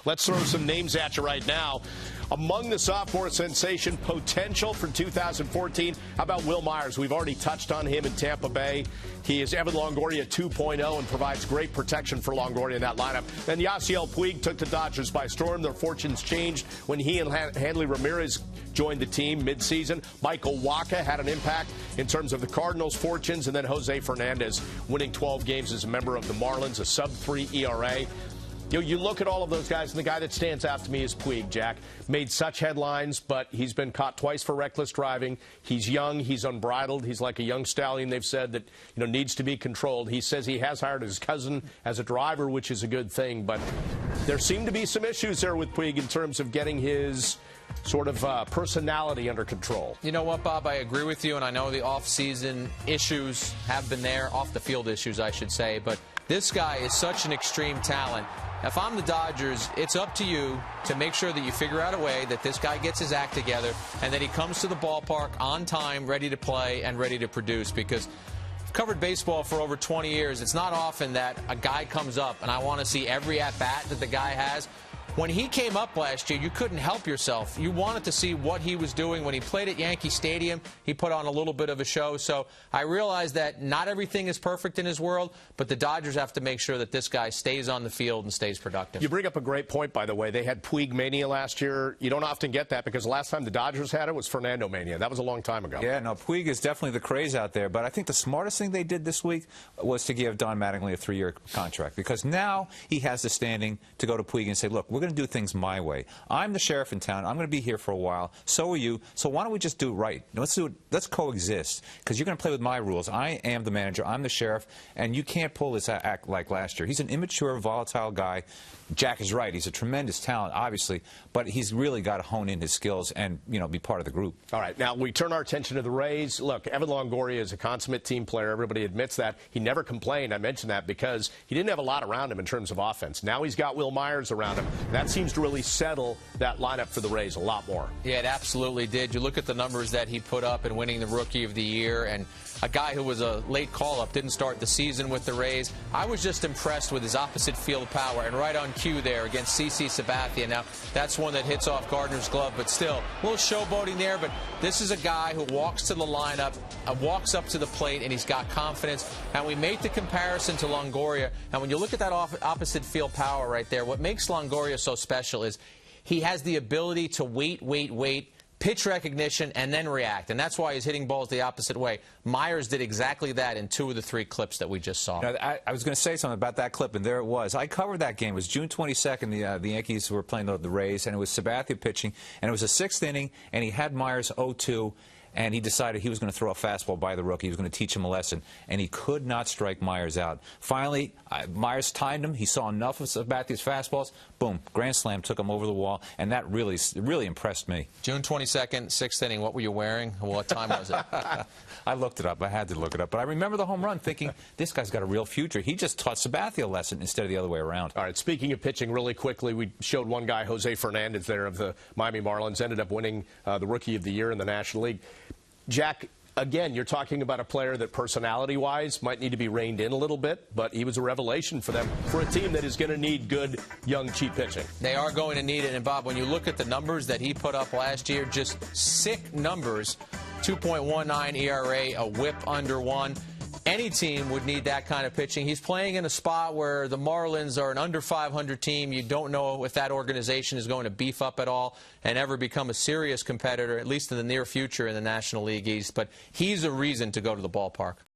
Let's throw some names at you right now. Among the sophomore sensation potential for 2014, how about Will Myers? We've already touched on him in Tampa Bay. He is Evan Longoria 2.0 and provides great protection for Longoria in that lineup. Then Yasiel Puig took the Dodgers by storm. Their fortunes changed when he and Hanley Ramirez joined the team midseason. Michael Wacha had an impact in terms of the Cardinals' fortunes. And then Jose Fernandez winning 12 games as a member of the Marlins, a sub-3 ERA. You look at all of those guys, and the guy that stands out to me is Puig, Jack. Made such headlines, but he's been caught twice for reckless driving. He's young. He's unbridled. He's like a young stallion, they've said, that needs to be controlled. He says he has hired his cousin as a driver, which is a good thing. But there seem to be some issues there with Puig in terms of getting his sort of personality under control. You know what, Bob? I agree with you, and I know the off-season issues have been there, off-the-field issues, I should say. But this guy is such an extreme talent. If I'm the Dodgers, it's up to you to make sure that you figure out a way that this guy gets his act together and that he comes to the ballpark on time, ready to play and ready to produce. Because I've covered baseball for over 20 years. It's not often that a guy comes up and I want to see every at-bat that the guy has. When he came up last year, you couldn't help yourself. You wanted to see what he was doing. When he played at Yankee Stadium, he put on a little bit of a show. So I realize that not everything is perfect in his world, but the Dodgers have to make sure that this guy stays on the field and stays productive. You bring up a great point, by the way. They had Puig Mania last year. You don't often get that because the last time the Dodgers had it was Fernando Mania. That was a long time ago. Yeah, no, Puig is definitely the craze out there. But I think the smartest thing they did this week was to give Don Mattingly a 3-year contract, because now he has the standing to go to Puig and say, look, we're going to do things my way. I'm the sheriff in town. I'm going to be here for a while. So are you. So why don't we just do it right? Let's coexist, because you're going to play with my rules. I am the manager. I'm the sheriff, and you can't pull this act like last year. He's an immature, volatile guy. Jack is right. He's a tremendous talent, obviously, but he's really got to hone in his skills and, be part of the group. All right. Now, we turn our attention to the Rays. Look, Evan Longoria is a consummate team player. Everybody admits that. He never complained. I mentioned that because he didn't have a lot around him in terms of offense. Now he's got Will Myers around him. That seems to really settle that lineup for the Rays a lot more. Yeah, it absolutely did. You look at the numbers that he put up in winning the Rookie of the Year, and a guy who was a late call-up, didn't start the season with the Rays. I was just impressed with his opposite field power, and right on cue there against CC Sabathia. Now, that's one that hits off Gardner's glove, but still, a little showboating there, but this is a guy who walks to the lineup, walks up to the plate, and he's got confidence. And we make the comparison to Longoria, and when you look at that opposite field power right there, what makes Longoria so special is he has the ability to wait, pitch recognition, and then react. And that's why he's hitting balls the opposite way. Myers did exactly that in 2 of the 3 clips that we just saw. Now, I was going to say something about that clip, and there it was. I covered that game. It was June 22nd. The Yankees were playing the Rays, and it was Sabathia pitching. And it was a 6th inning, and he had Myers 0-2. And he decided he was going to throw a fastball by the rookie. He was going to teach him a lesson. And he could not strike Myers out. Finally, Myers timed him. He saw enough of Sabathia's fastballs. Boom, grand slam, took him over the wall. And that really impressed me. June 22nd, 6th inning. What were you wearing? What time was it? I looked it up. I had to look it up. But I remember the home run thinking, this guy's got a real future. He just taught Sabathia a lesson instead of the other way around. All right, speaking of pitching really quickly, we showed one guy, Jose Fernandez there of the Miami Marlins, ended up winning the Rookie of the Year in the National League. Jack, again, you're talking about a player that personality-wise might need to be reined in a little bit, but he was a revelation for them, for a team that is going to need good, young, cheap pitching. They are going to need it. And, Bob, when you look at the numbers that he put up last year, just sick numbers, 2.19 ERA, a whip under 1. Any team would need that kind of pitching. He's playing in a spot where the Marlins are an under 500 team. You don't know if that organization is going to beef up at all and ever become a serious competitor, at least in the near future in the National League East. But he's a reason to go to the ballpark.